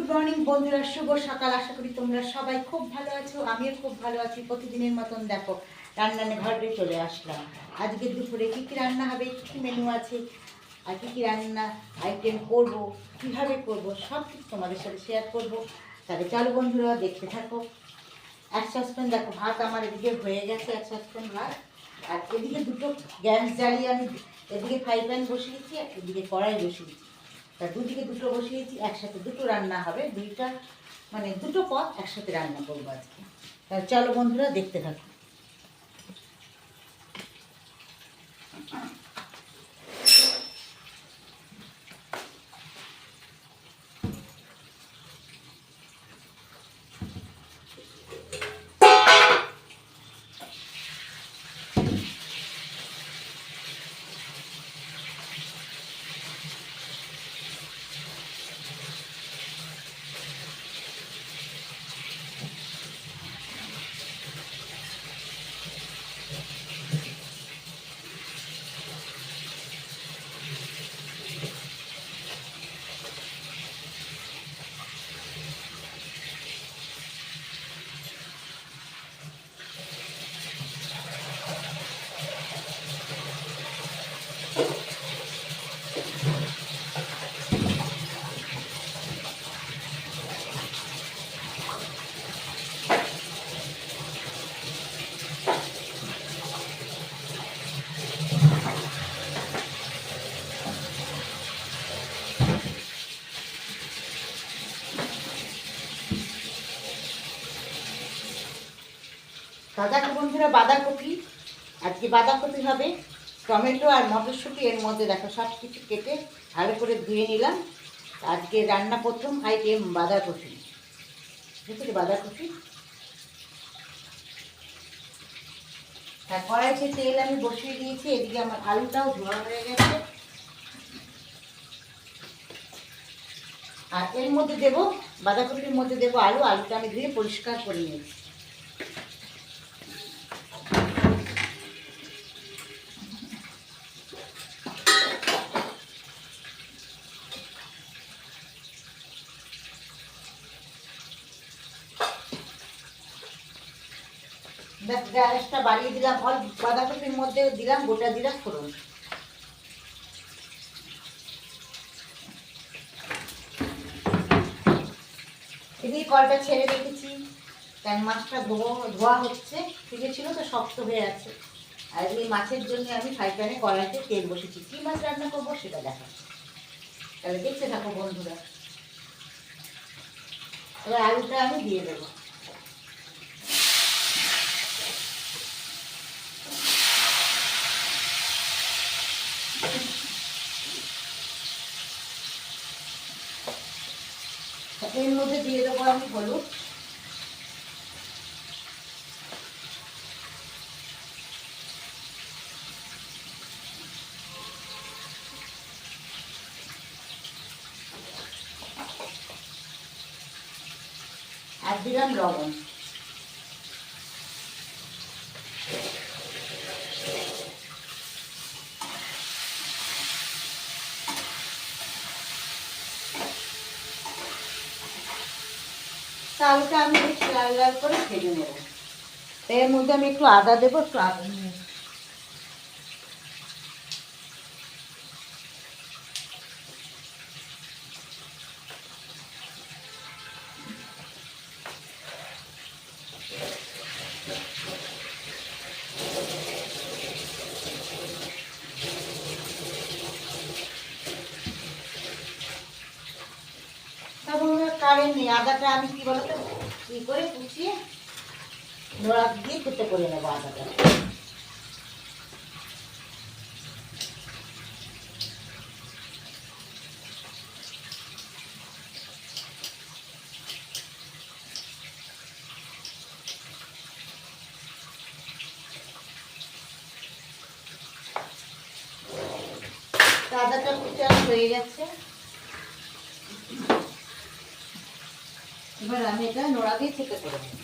Good morning বন্ধুরা, শুভ সকাল। আশা করি তোমরা সবাই খুব ভালো আছো, আমিও খুব ভালো আছি। প্রতিদিনের মতন দেখো রান্নার ঘরে চলে আসলাম। আজকে দুপুরে কী কী রান্না হবে, কী কী মেনু আছে, আর কী কী রান্না আইটেম করবো, কীভাবে করবো, সব কিছু তোমাদের সাথে শেয়ার করবো। তাহলে চলো বন্ধুরা, দেখতে থাকো। এক সসপ্যান দেখো ভাত আমার এদিকে হয়ে গেছে, এক সসপ্যান ভাত। আর এদিকে দুটো গ্যাস জ্বালিয়ে আমি এদিকে ফ্রাই প্যান বসিয়েছি, আর এদিকে কড়াই বসিয়েছি। তা দুদিকে দুটো বসিয়েছি, একসাথে দুটো রান্না হবে, দুইটা মানে দুটো পদ একসাথে রান্না করবো আজকে। তাহলে চলো বন্ধুরা, দেখতে থাকো। দেখো বন্ধুরা, বাঁধাকপি, আজকে বাঁধাকপি হবে, টমেটো আর মটরশুঁটি এর মধ্যে দেখো সব কিছু কেটে ভালো করে ধুয়ে নিলাম। আজকে রান্না প্রথম আইটেম বাঁধাকপি, বুঝলি বাঁধাকপি। আর কড়াইতে তেল আমি বসিয়ে দিয়েছি, এদিকে আমার আলুটাও ধোয়া হয়ে গেছে। আর এর মধ্যে দেবো বাঁধাকপির মধ্যে দেবো আলু, আলুটা আমি ধুয়ে পরিষ্কার করে নিয়েছি। গ্যাসটা বাড়িয়ে দিলাম, অল্প বাঁধাকপির মধ্যে দিলাম গোটা জিরা ফোড়ন। এদিকে কলটা ছেড়ে রেখেছি, কারণ মাছটা ধোয়া হচ্ছে, ফ্রিজে ছিল তো শক্ত হয়ে আছে। আর এই মাছের জন্য আমি ফ্রাই প্যানে কড়াইতে তেল বসেছি, কী মাছ রান্না করবো সেটা দেখাচ্ছি। তাহলে দেখতে থাকো বন্ধুরা। এবার আলুটা আমি দিয়ে দেবো। এর মধ্যে দিয়ে দেবো আমি হলুদ, আর দিলাম লবণ। আলুটা আমি বেশ লাল লাল করে ভেজে নেব। এর মধ্যে আমি একটু আদা দেবো, একটু আদা নিয়ে কারেন্ট নেই। আদাটা আমি কি বলতো কি করে কুচিয়ে নোড়া দিয়ে কুচে করে নেবো আদাটা। আদাটা কুচানো হয়ে গেছে, এবার আমি এটা নোড়া দিয়ে থেকে করে নেব।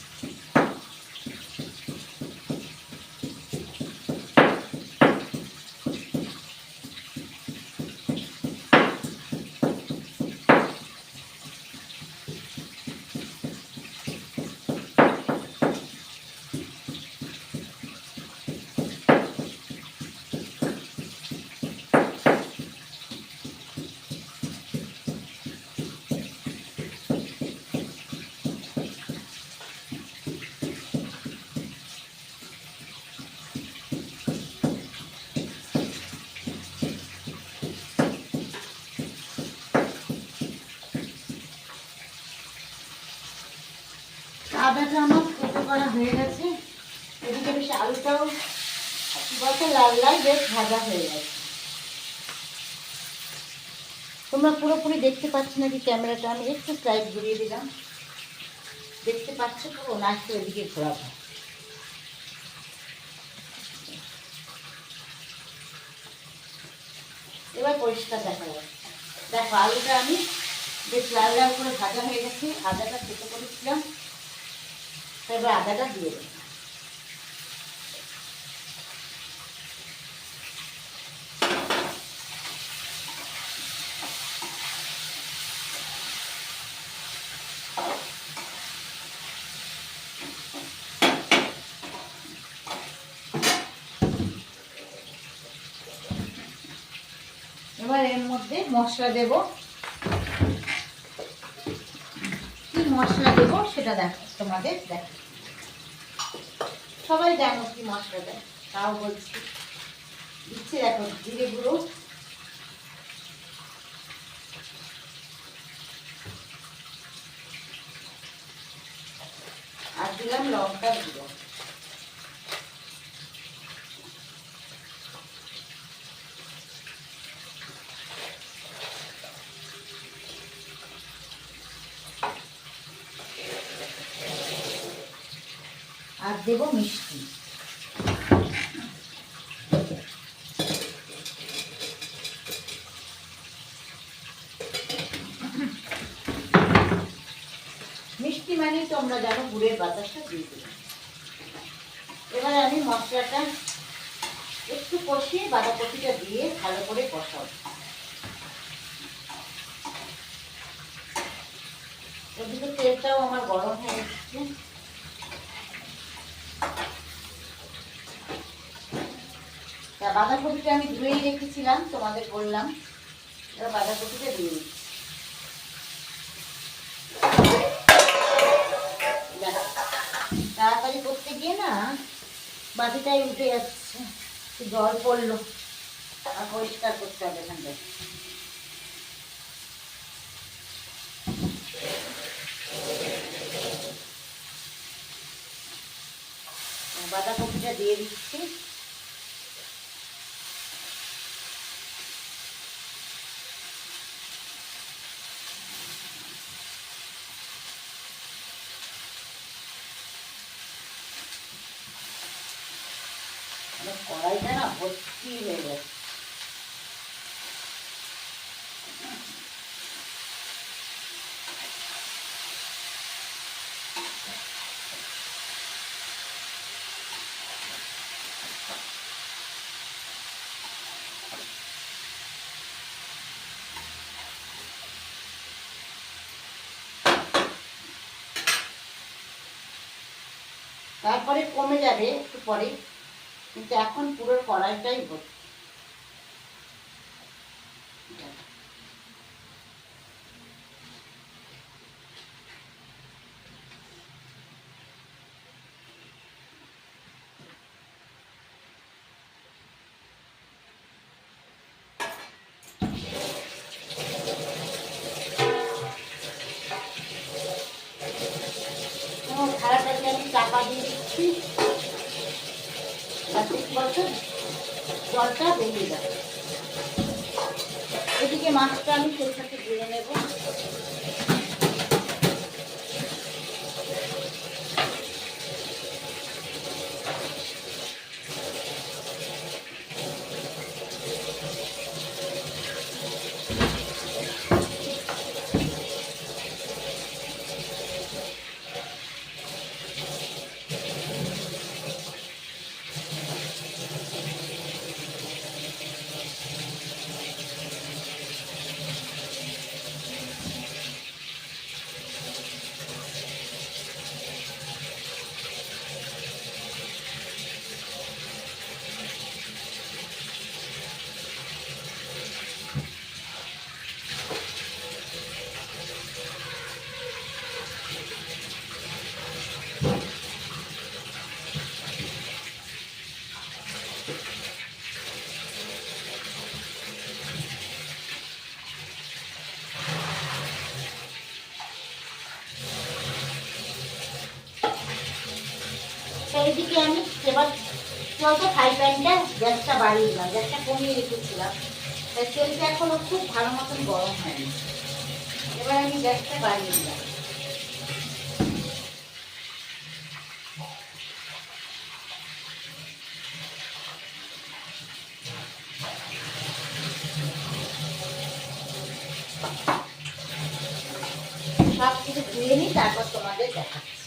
আদাটা আমার কেটে করা হয়ে গেছে। এদিকে বেশ আলুটাও বলতে লাল লাল বেশ ভাজা হয়ে গেছে। তোমরা পুরোপুরি দেখতে পাচ্ছ নাকি ক্যামেরাটা? আমি একটু স্লাইড ঘুরিয়ে দিলাম। দেখতে পাচ্ছ পুরো, না একটু এদিকে ঘোরাবো? এবার পরিষ্কার দেখা যাবে। দেখো আলুটা আমি বেশ লাল লাল করে ভাজা হয়ে গেছে। আদাটা কেটে করেছিলাম, এবার আদাটা দিয়ে দেবো। এবার এর মধ্যে মশলা দেব। কি মশলা দেবো সেটা দেখো, তোমাদের দেখো, সবাই জানো কি মশলা দেয়, তাও বলছি। দিচ্ছি দেখো জিরে গুঁড়ো, আর দিলাম লঙ্কার গুঁড়ো। আর দেবো মিষ্টি। মিষ্টি মানে তোমরা জানো গুড়ের বাতাসটা দিয়ে দেবে। এবার আমি মশলাটা একটু কষিয়ে বাঁধাকপিটা দিয়ে ভালো করে কষাবো। ওদিকে তেলটাও আমার গরম হয়ে এসেছে। বাঁধাকপিটা আমি ধুয়েই রেখেছিলাম, তোমাদের বললাম। এবার বাঁধাকপিটা দিয়ে দিচ্ছি। তাড়াতাড়ি করতে গিয়ে না বাটিটাই উঠে যাচ্ছে, জল পড়লো, আর পরিষ্কার করতে হবে এখানটা। বাঁধাকপিটা দিয়ে দিচ্ছি। কড়াইটা না ভর্তি হয়ে গেছে। তারপরে কমে যাবে একটু পরে, কিন্তু এখন পুরো কড়াইটাই ভর্তি। থালাটাকে আমি চাপা দিয়ে দিচ্ছি, জলটা বেরিয়ে যাবে। এদিকে মাছটা আমি সেই সাথে ধুয়ে নেব। এইদিকে আমি এবার চলতে ফ্রাই প্যানটা গ্যাসটা বাড়িয়ে দিলাম, গ্যাসটা কমিয়ে রেখেছিলাম, তাই তেলটা এখনো খুব ভালো মতন গরম হয়নি। এবার আমি গ্যাসটা বাড়িয়ে দিলাম। সব কিছু ধুয়ে নিই, তারপর তোমাদের দেখাচ্ছি।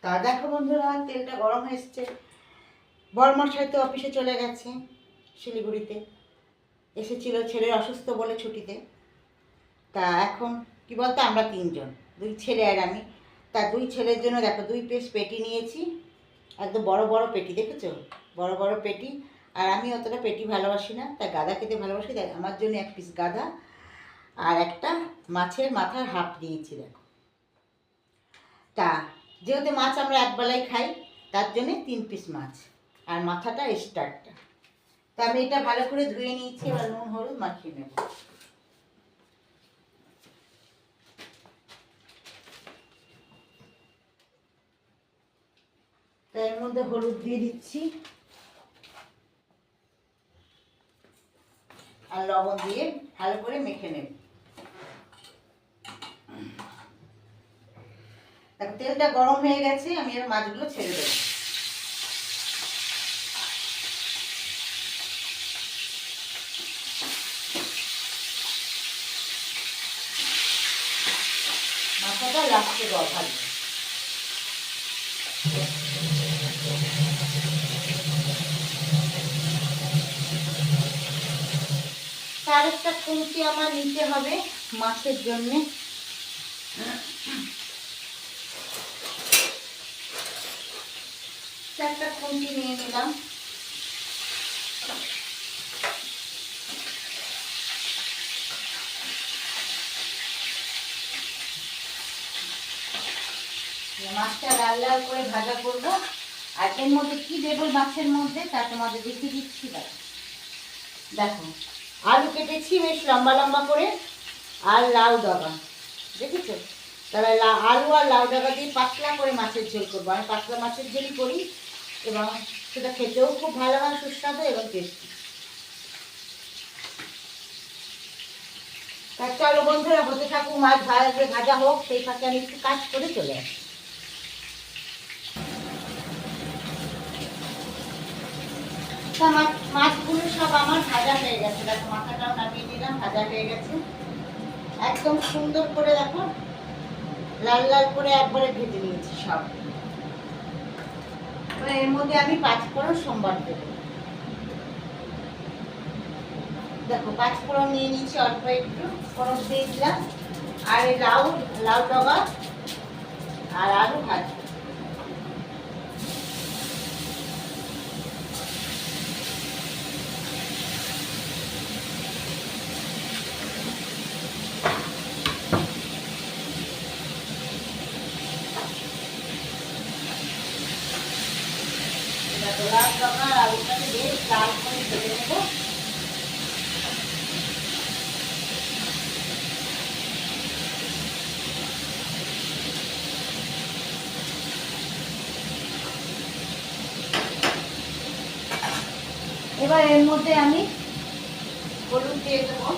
তা দেখো বন্ধুরা, তেলটা গরম হয়ে এসছে। বরমশাই তো অফিসে চলে গেছে শিলিগুড়িতে, এসেছিল ছেলের অসুস্থ বলে ছুটিতে। তা এখন কি বলতো, আমরা তিনজন, দুই ছেলে আর আমি। তা দুই ছেলের জন্য দেখো 2 পিস পেটি নিয়েছি, একদম বড় বড় পেটি, দেখেছো, বড় বড় পেটি। আর আমি অতটা পেটি ভালোবাসি না, তাই গাদা খেতে ভালোবাসি, তাই আমার জন্য 1 পিস গাদা আর একটা মাছের মাথার হাফ দিয়েছি দেখো। তা যেহেতু মাছ আমরা একবেলাই খাই, তার জন্যে 3 পিস মাছ আর মাথাটা এক্সট্রাটা। তা আমি এটা ভালো করে ধুয়ে নিয়েছি, এবার নুন হলুদ মাখিয়ে নেব। তা এর মধ্যে হলুদ দিয়ে দিচ্ছি আর লবণ দিয়ে ভালো করে মেখে নেব। দেখো তেলটা গরম হয়ে গেছে, আমি এর মাছগুলো ছেড়ে দেবো। মাথাটা লাস্টে ভাজবো। তার একটা খুন্তি আমার নিতে হবে মাছের জন্যে। একটা খুন্তি নিয়ে নিলাম। মাছটা লাল লাল করে ভাজা করব। আর এর মধ্যে কি দেবো মাছের মধ্যে তা তোমাদের দেখিয়ে দিচ্ছি। দেখো আলু কেটেছি বেশ লম্বা লম্বা করে, আর লাউ ডগা, দেখেছো? তাহলে আলু আর লাউ ডগা দিয়ে পাতলা করে মাছের ঝোল করবো। আমি পাতলা মাছের ঝোলই করি এবং সেটা খেতেও খুব ভালো হয়, সুস্বাদু এবং টেস্টি। তা চলো বন্ধুরা, হতে থাকুক, মাছ ভাজা হোক, সেই ফাঁকে আমি একটু কাজ করে চলে আসি। মাছগুলো সব আমার ভাজা হয়ে গেছে, দেখো মাথাটাও নামিয়ে দিলাম, ভাজা হয়ে গেছে একদম সুন্দর করে। দেখো লাল লাল করে একবারে ভেজে নিয়েছি সব। এর মধ্যে আমি 5 ফোড়ন সোমবার দেবো। দেখো 5 ফোড়ন নিয়ে নিয়েছি, অল্প একটু ফোড়ন দিয়ে দিলাম। আর এই লাউ ডগা আর আলু ভাজবো। লাউ ডগা আর আলুটাকে বেশ লাল করে ভেজে নেবো। এবার এর মধ্যে আমি হলুদ দিয়ে দেবো।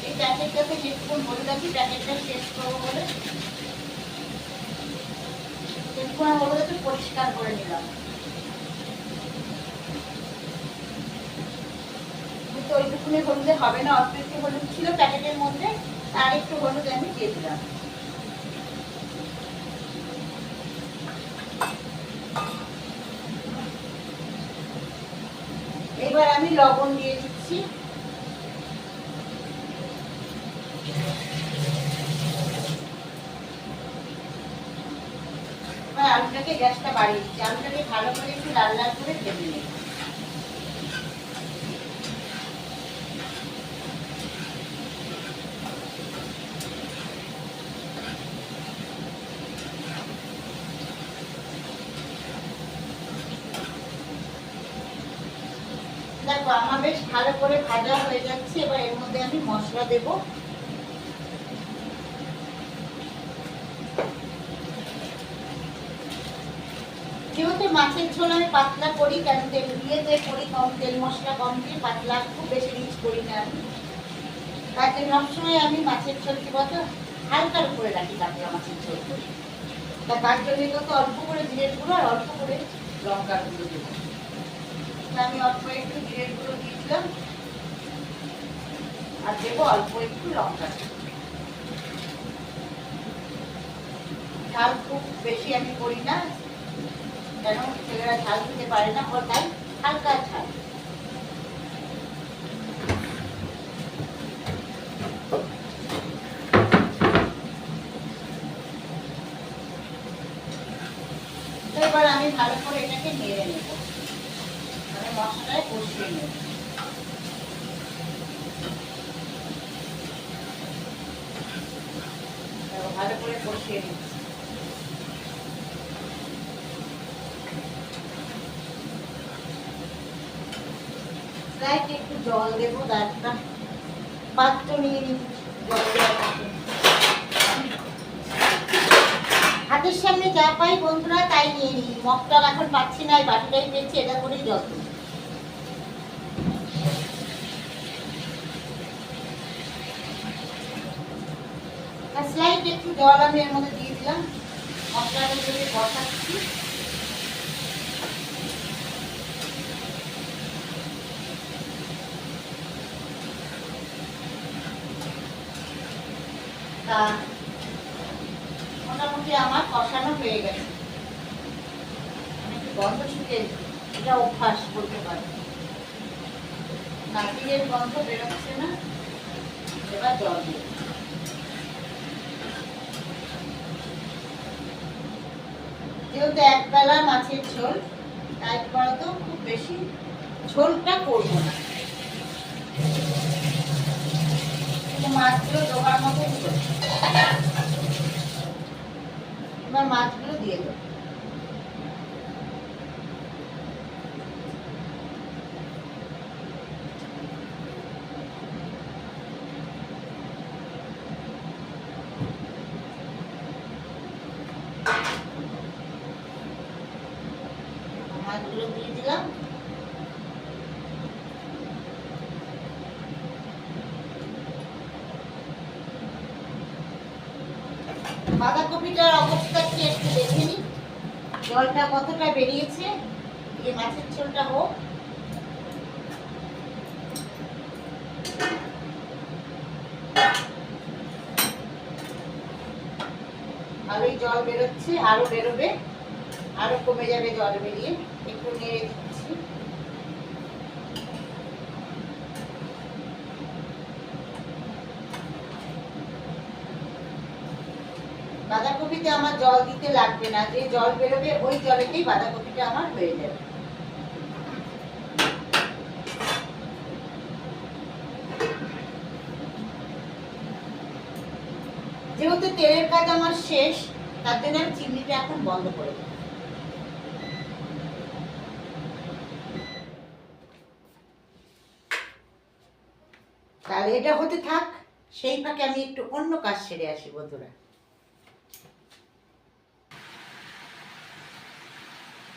এই প্যাকেটটাতে যেটুকুন হলুদ আছে, প্যাকেটটা শেষ করবো বলে যেটুকুন হলুদ একটু পরিষ্কার করে নিলাম। কিন্তু ওইটুকুনি হলুদে হবে না, অল্প একটু হলুদ ছিল প্যাকেটের মধ্যে, আর একটু হলুদ আমি দিয়ে দিলাম। এবার আমি লবণ দিয়ে দিচ্ছি। আলুটাকে গ্যাসটা বাড়িয়ে দিচ্ছি, আলুটাকে ভালো করে একটু লাল লাল করে ভেজে নেব। দেখো আমার বেশ ভালো করে ভাজা হয়ে যাচ্ছে। এবার এর মধ্যে আমি মশলা দেব। যেহেতু মাছের ঝোল আমি পাতলা করি, কেন তেল দিয়ে যে করি, কম তেল মশলা কম দিয়ে পাতলা, খুব বেশি রিচ করি না আমি। তার জন্য সবসময় আমি মাছের ঝোল কি বলতো হালকার উপরে রাখি, কাতলা মাছের ঝোল করি। তার জন্য কত অল্প করে জিরের গুঁড়ো আর অল্প করে লঙ্কার গুঁড়ো দেবো। আমি অল্প একটু জিরের গুঁড়ো দিয়ে দিলাম আর দেবো অল্প একটু লঙ্কা। ঝাল খুব বেশি আমি করি না, কেন ছেলেরা ঝাল খেতে পারে না, তাই হালকা ঝাল। এবার আমি ভালো করে এটাকে নেড়ে নেব, মানে মশলাটায় কষিয়ে নেব। ভালো করে কষিয়ে নিচ্ছি। একটু জল দেবো, একটা পাত্র নিয়ে নিচ্ছি জল দেওয়ার। হাতের সামনে যা পাই বন্ধুরা তাই নিয়ে নিই, মগটাল এখন পাচ্ছি না, এই বাটিটাই পেয়েছি, এটা করেই জল দিই। স্লাইড একটু জল আমি এর মধ্যে দিয়ে দিলাম, মশলাটা দিয়ে বসাচ্ছি। মোটামুটি আমার কষানো হয়ে গেছে, গন্ধ শুকে, এটা অভ্যাস বলতে পারে, নারকেলের গন্ধ বেরোচ্ছে না। এবার জল দিয়ে যেহেতু একবেলা মাছের ঝোল, তাই বলতো খুব বেশি ঝোলটা করবো না, মাছগুলো ডোবার মতো ঝোল। এবার মাছগুলো দিয়ে দেবো। মাছগুলো দিয়ে দিলাম। বাঁধাকপিটার অবস্থা কি একটু দেখে নিই, জলটা কতটা বেরিয়েছে, এই মাছের ঝোলটা হোক। ভালোই জল বেরোচ্ছে, আরো বেরোবে, আরো কমে যাবে জল বেরিয়ে। একটু নেড়ে দিচ্ছি। বাঁধাকপিতে আমার জল দিতে লাগবে না, যে জল বেরোবে ওই জলেতেই বাঁধাকপিটা আমার হয়ে যাবে। যেহেতু তেলের কাজ আমার শেষ, তার জন্য আমি চিংড়িটা এখন বন্ধ করে দেব। তাহলে এটা হতে থাক, সেই ফাঁকে আমি একটু অন্য কাজ সেরে আসি বন্ধুরা।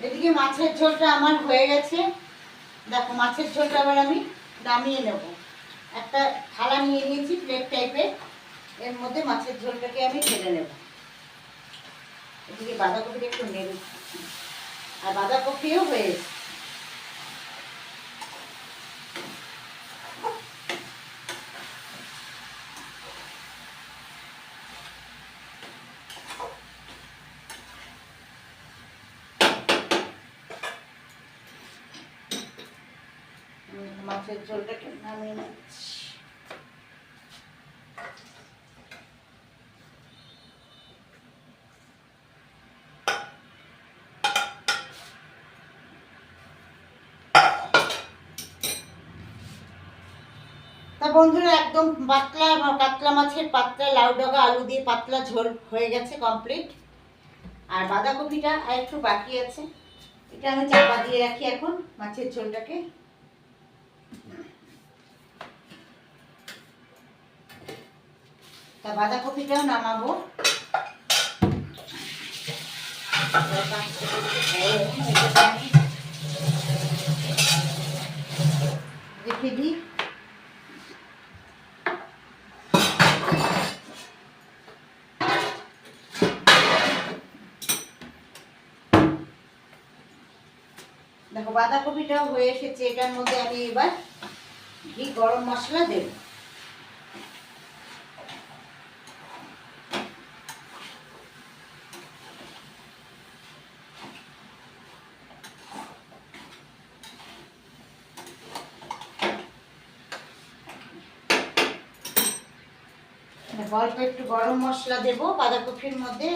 এদিকে মাছের ঝোলটা আমার হয়ে গেছে। দেখো মাছের ঝোলটা আবার আমি নামিয়ে নেব। একটা থালা নিয়ে নিয়েছি প্লেট টাইপের, এর মধ্যে মাছের ঝোলটাকে আমি ঢেলে নেব। এদিকে বাঁধাকপিটা একটু নেড়ে, আর বাঁধাকপিও হয়ে এসেছে। মাছের ঝোলটাকে নামিয়ে নিচ্ছি। তা বন্ধুরা একদম পাতলা কাতলা মাছের পাতলা লাউ ডগা আলু দিয়ে পাতলা ঝোল হয়ে গেছে কমপ্লিট। আর বাঁধাকপিটা আর একটু বাকি আছে, এটা আমি চাপা দিয়ে রাখি এখন মাছের ঝোলটাকে। তা বাঁধাকপিটাও নামাবো। রেখে দিই। দেখো বাঁধাকপিটাও হয়ে এসেছে, এটার মধ্যে আমি এবার ঘি গরম মশলা দেব। অল্প একটু গরম মশলা দেব বাঁধাকপির মধ্যে।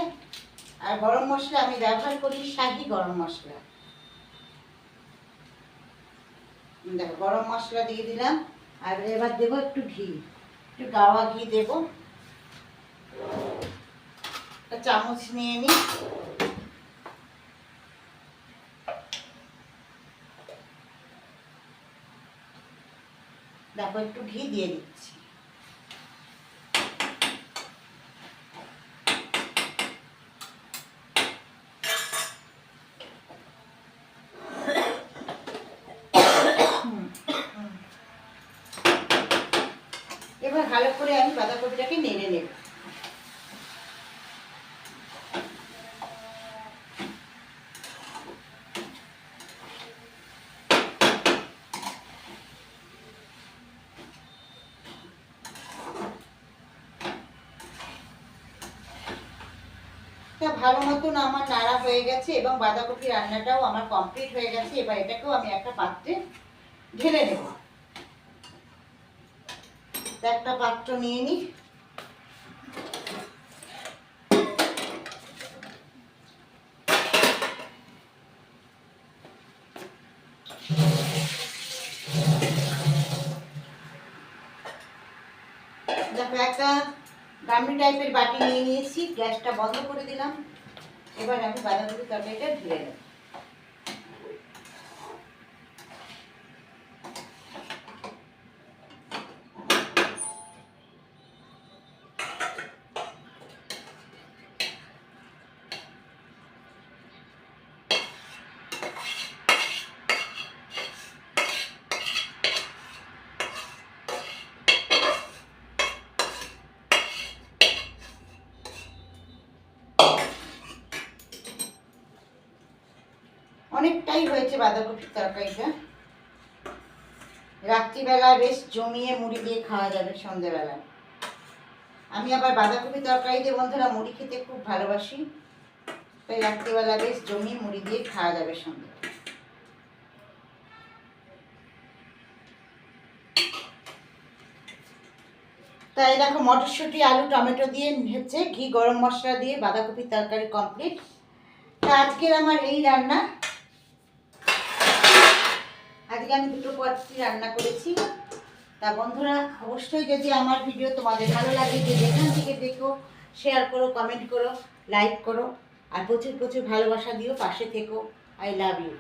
আর গরম মশলা আমি ব্যবহার করি শাহি গরম মশলা। দেখো গরম মশলা দিয়ে দিলাম। আর এবার দেবো একটু ঘি, একটু গাওয়া ঘি দেবো, একটা চামচ নিয়ে নিই। দেখো একটু ঘি দিয়ে দিচ্ছি। এবার ভালো করে আমি বাঁধাকপিটাকে নেড়ে নেব। ভালো মতন আমার নাড়া হয়ে গেছে এবং বাঁধাকপি রান্নাটাও আমার কমপ্লিট হয়ে গেছে। এবার এটাকেও আমি একটা পাত্রে ঢেলে নেব। একটা পাত্র নিয়ে নিই। দেখো একটা গামলি টাইপের বাটি নিয়ে নিয়েছি, গ্যাসটা বন্ধ করে দিলাম। এবার আমি বাঁধাকপি তরকারিটা ঢেলে নেব। অনেকটাই হয়েছে বাঁধাকপির তরকারিটা। রাত্রিবেলা বেশ জমিয়ে মুড়ি দিয়ে খাওয়া যাবে সন্ধ্যেবেলায়। আমি আবার বাঁধাকপি তরকারি দিয়ে বন্ধুরা মুড়ি খেতে খুব ভালোবাসি, তাই রাত্রিবেলা বেশ জমিয়ে মুড়ি দিয়ে খাওয়া যাবে সন্ধ্যে। তাই দেখো মটরশুঁটি আলু টমেটো দিয়ে হচ্ছে ঘি গরম মশলা দিয়ে বাঁধাকপির তরকারি কমপ্লিট। তা আজকের আমার এই রান্না। আজকে আমি দুটো পদটি রান্না করেছি। তা বন্ধুরা অবশ্যই যদি আমার ভিডিও তোমাদের ভালো লাগে, যে যেখান থেকে দেখো শেয়ার করো, কমেন্ট করো, লাইক করো, আর প্রচুর প্রচুর ভালোবাসা দিও, পাশে থেকো। I love you.